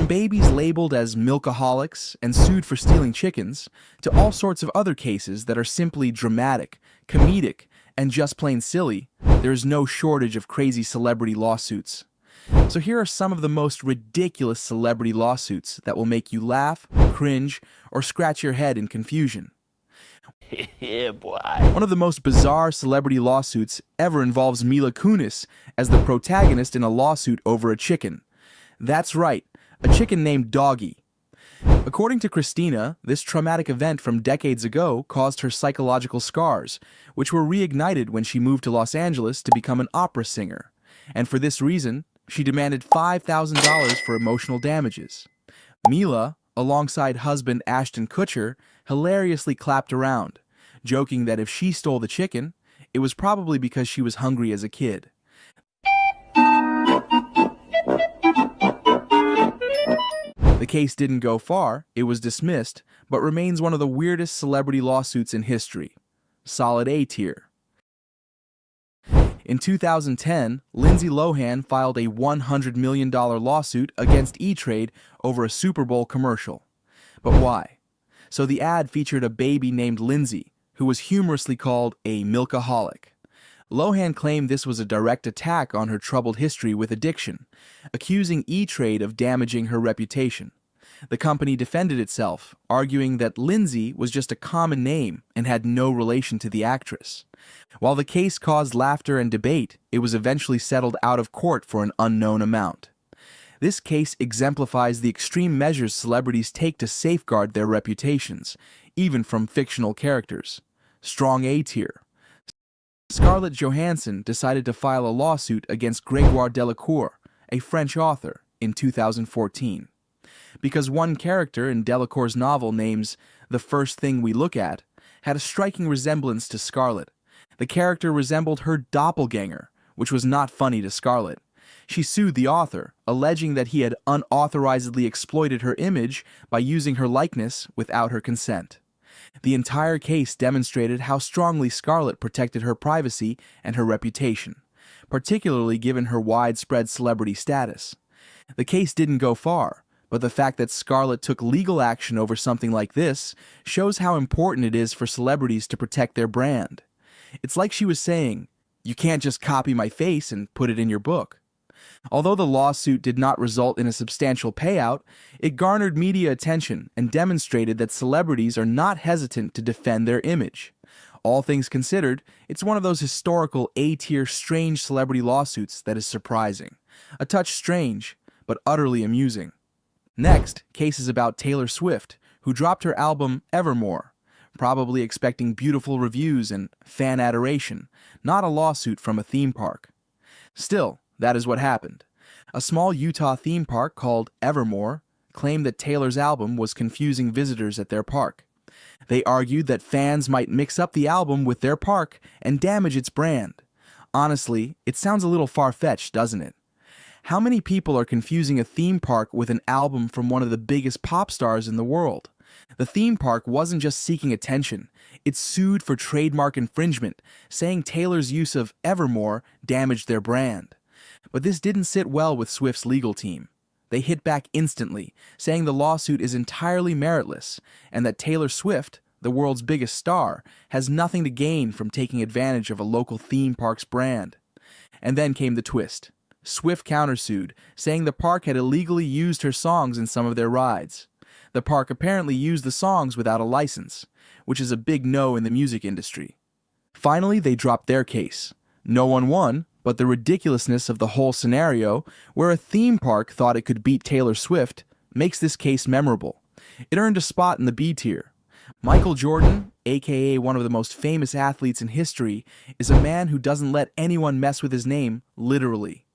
babies labeled as milkaholics and sued for stealing chickens, to all sorts of other cases that are simply dramatic, comedic, and just plain silly, there is no shortage of crazy celebrity lawsuits. So here are some of the most ridiculous celebrity lawsuits that will make you laugh, cringe, or scratch your head in confusion. Yeah, boy. One of the most bizarre celebrity lawsuits ever involves Mila Kunis as the protagonist in a lawsuit over a chicken. That's right, a chicken named Doggy. According to Christina, this traumatic event from decades ago caused her psychological scars, which were reignited when she moved to Los Angeles to become an opera singer. And for this reason, she demanded $5,000 for emotional damages. Mila, alongside husband Ashton Kutcher, hilariously clapped around, joking that if she stole the chicken, it was probably because she was hungry as a kid. The case didn't go far, it was dismissed, but remains one of the weirdest celebrity lawsuits in history. Solid A tier. In 2010, Lindsay Lohan filed a $100 million lawsuit against E-Trade over a Super Bowl commercial. But why? So the ad featured a baby named Lindsay, who was humorously called a milkaholic. Lohan claimed this was a direct attack on her troubled history with addiction, accusing E-Trade of damaging her reputation. The company defended itself, arguing that Lindsay was just a common name and had no relation to the actress. While the case caused laughter and debate, it was eventually settled out of court for an unknown amount. This case exemplifies the extreme measures celebrities take to safeguard their reputations, even from fictional characters. Strong A tier. Scarlett Johansson decided to file a lawsuit against Grégoire Delacour, a French author, in 2014. Because one character in Delacour's novel names The First Thing We Look At had a striking resemblance to Scarlett. The character resembled her doppelganger, which was not funny to Scarlett. She sued the author, alleging that he had unauthorizedly exploited her image by using her likeness without her consent. The entire case demonstrated how strongly Scarlett protected her privacy and her reputation, particularly given her widespread celebrity status. The case didn't go far, but the fact that Scarlett took legal action over something like this shows how important it is for celebrities to protect their brand. It's like she was saying, "You can't just copy my face and put it in your book." Although the lawsuit did not result in a substantial payout, it garnered media attention and demonstrated that celebrities are not hesitant to defend their image. All things considered, it's one of those historical A-tier strange celebrity lawsuits that is surprising. A touch strange, but utterly amusing. Next, cases about Taylor Swift, who dropped her album Evermore, probably expecting beautiful reviews and fan adoration, not a lawsuit from a theme park. Still, that is what happened. A small Utah theme park called Evermore claimed that Taylor's album was confusing visitors at their park. They argued that fans might mix up the album with their park and damage its brand. Honestly, it sounds a little far-fetched, doesn't it? How many people are confusing a theme park with an album from one of the biggest pop stars in the world? The theme park wasn't just seeking attention, it sued for trademark infringement, saying Taylor's use of Evermore damaged their brand. But this didn't sit well with Swift's legal team. They hit back instantly, saying the lawsuit is entirely meritless, and that Taylor Swift, the world's biggest star, has nothing to gain from taking advantage of a local theme park's brand. And then came the twist. Swift countersued, saying the park had illegally used her songs in some of their rides. The park apparently used the songs without a license, which is a big no in the music industry. Finally, they dropped their case. No one won, but the ridiculousness of the whole scenario, where a theme park thought it could beat Taylor Swift, makes this case memorable. It earned a spot in the B tier. Michael Jordan, aka one of the most famous athletes in history, is a man who doesn't let anyone mess with his name, literally.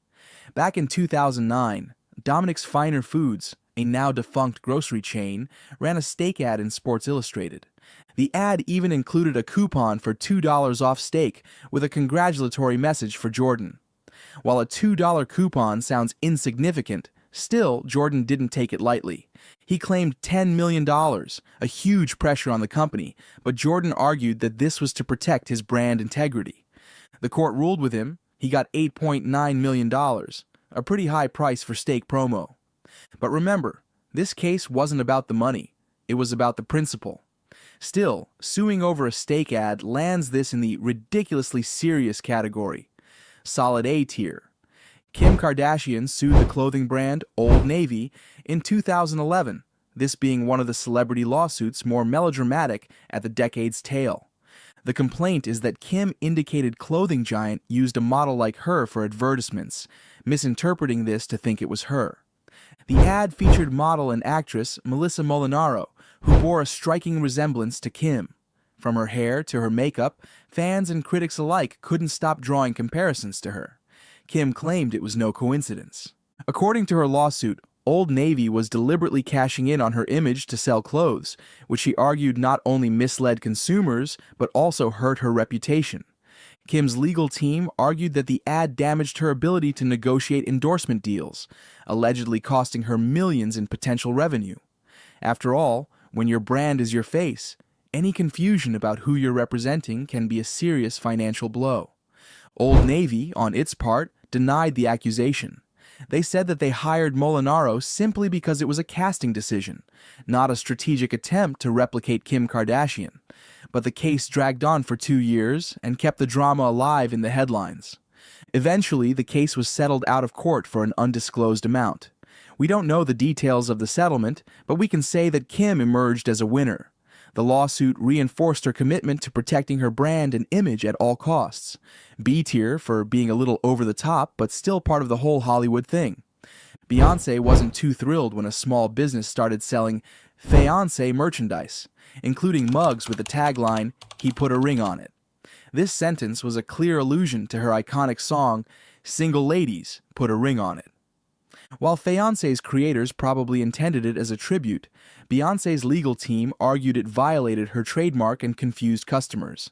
Back in 2009, Dominic's Finer Foods, a now-defunct grocery chain, ran a steak ad in Sports Illustrated. The ad even included a coupon for $2 off steak with a congratulatory message for Jordan. While a $2 coupon sounds insignificant, still, Jordan didn't take it lightly. He claimed $10 million, a huge pressure on the company, but Jordan argued that this was to protect his brand integrity. The court ruled with him. He got $8.9 million, a pretty high price for steak promo. But remember, this case wasn't about the money, it was about the principle. Still, suing over a steak ad lands this in the ridiculously serious category. Solid A tier. Kim Kardashian sued the clothing brand Old Navy in 2011, this being one of the celebrity lawsuits more melodramatic at the decade's tail. The complaint is that Kim indicated clothing giant used a model like her for advertisements, misinterpreting this to think it was her. The ad featured model and actress Melissa Molinaro, who bore a striking resemblance to Kim. From her hair to her makeup, fans and critics alike couldn't stop drawing comparisons to her. Kim claimed it was no coincidence. According to her lawsuit, Old Navy was deliberately cashing in on her image to sell clothes, which she argued not only misled consumers, but also hurt her reputation. Kim's legal team argued that the ad damaged her ability to negotiate endorsement deals, allegedly costing her millions in potential revenue. After all, when your brand is your face, any confusion about who you're representing can be a serious financial blow. Old Navy, on its part, denied the accusation. They said that they hired Molinaro simply because it was a casting decision, not a strategic attempt to replicate Kim Kardashian. But the case dragged on for 2 years and kept the drama alive in the headlines. Eventually, the case was settled out of court for an undisclosed amount. We don't know the details of the settlement, but we can say that Kim emerged as a winner. The lawsuit reinforced her commitment to protecting her brand and image at all costs. B tier for being a little over the top, but still part of the whole Hollywood thing. Beyoncé wasn't too thrilled when a small business started selling fiancé merchandise, including mugs with the tagline, "He put a ring on it." This sentence was a clear allusion to her iconic song, "Single Ladies, Put a Ring on It." While Fiancé's creators probably intended it as a tribute, Beyoncé's legal team argued it violated her trademark and confused customers.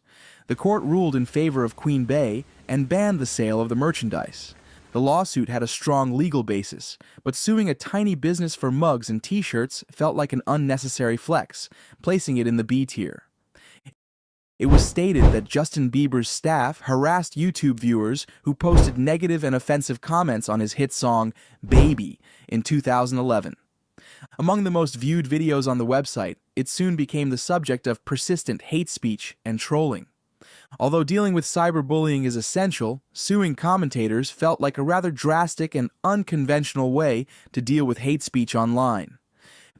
The court ruled in favor of Queen Bey and banned the sale of the merchandise. The lawsuit had a strong legal basis, but suing a tiny business for mugs and t-shirts felt like an unnecessary flex, placing it in the B tier. It was stated that Justin Bieber's staff harassed YouTube viewers who posted negative and offensive comments on his hit song, Baby, in 2011. Among the most viewed videos on the website, it soon became the subject of persistent hate speech and trolling. Although dealing with cyberbullying is essential, suing commentators felt like a rather drastic and unconventional way to deal with hate speech online.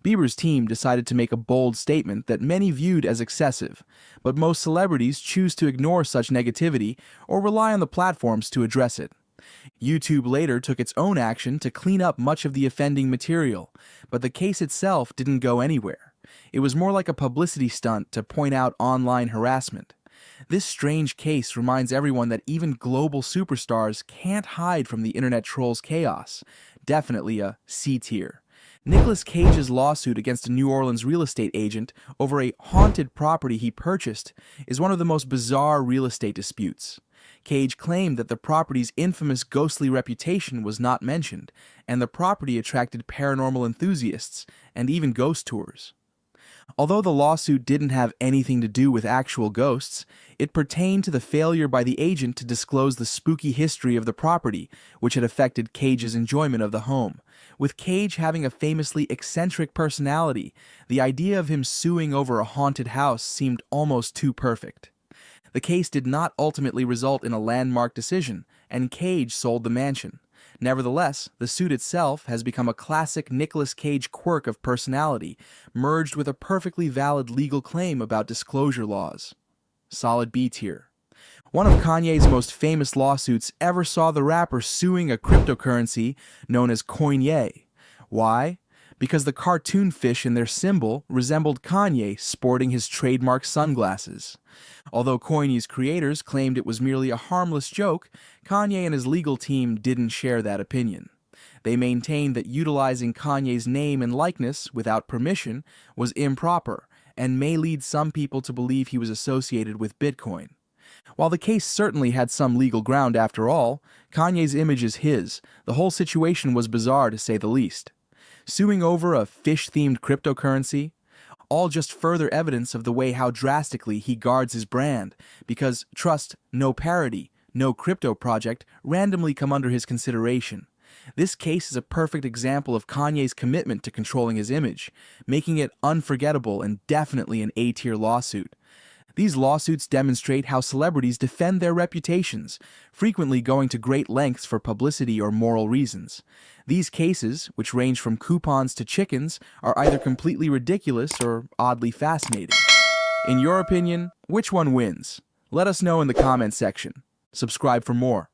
Bieber's team decided to make a bold statement that many viewed as excessive, but most celebrities choose to ignore such negativity or rely on the platforms to address it. YouTube later took its own action to clean up much of the offending material, but the case itself didn't go anywhere. It was more like a publicity stunt to point out online harassment. This strange case reminds everyone that even global superstars can't hide from the internet trolls' chaos. Definitely a C tier. Nicolas Cage's lawsuit against a New Orleans real estate agent over a haunted property he purchased is one of the most bizarre real estate disputes. Cage claimed that the property's infamous ghostly reputation was not mentioned, and the property attracted paranormal enthusiasts and even ghost tours. Although the lawsuit didn't have anything to do with actual ghosts, it pertained to the failure by the agent to disclose the spooky history of the property, which had affected Cage's enjoyment of the home. With Cage having a famously eccentric personality, the idea of him suing over a haunted house seemed almost too perfect. The case did not ultimately result in a landmark decision, and Cage sold the mansion. Nevertheless, the suit itself has become a classic Nicolas Cage quirk of personality, merged with a perfectly valid legal claim about disclosure laws. Solid B tier. One of Kanye's most famous lawsuits ever saw the rapper suing a cryptocurrency known as Coinye. Why? Because the cartoon fish in their symbol resembled Kanye sporting his trademark sunglasses. Although Coinye's creators claimed it was merely a harmless joke, Kanye and his legal team didn't share that opinion. They maintained that utilizing Kanye's name and likeness without permission was improper and may lead some people to believe he was associated with Bitcoin. While the case certainly had some legal ground after all, Kanye's image is his. The whole situation was bizarre to say the least. Suing over a fish-themed cryptocurrency? All just further evidence of the way how drastically he guards his brand, because, trust, no parody, no crypto project randomly come under his consideration. This case is a perfect example of Kanye's commitment to controlling his image, making it unforgettable and definitely an A-tier lawsuit. These lawsuits demonstrate how celebrities defend their reputations, frequently going to great lengths for publicity or moral reasons. These cases, which range from coupons to chickens, are either completely ridiculous or oddly fascinating. In your opinion, which one wins? Let us know in the comments section. Subscribe for more.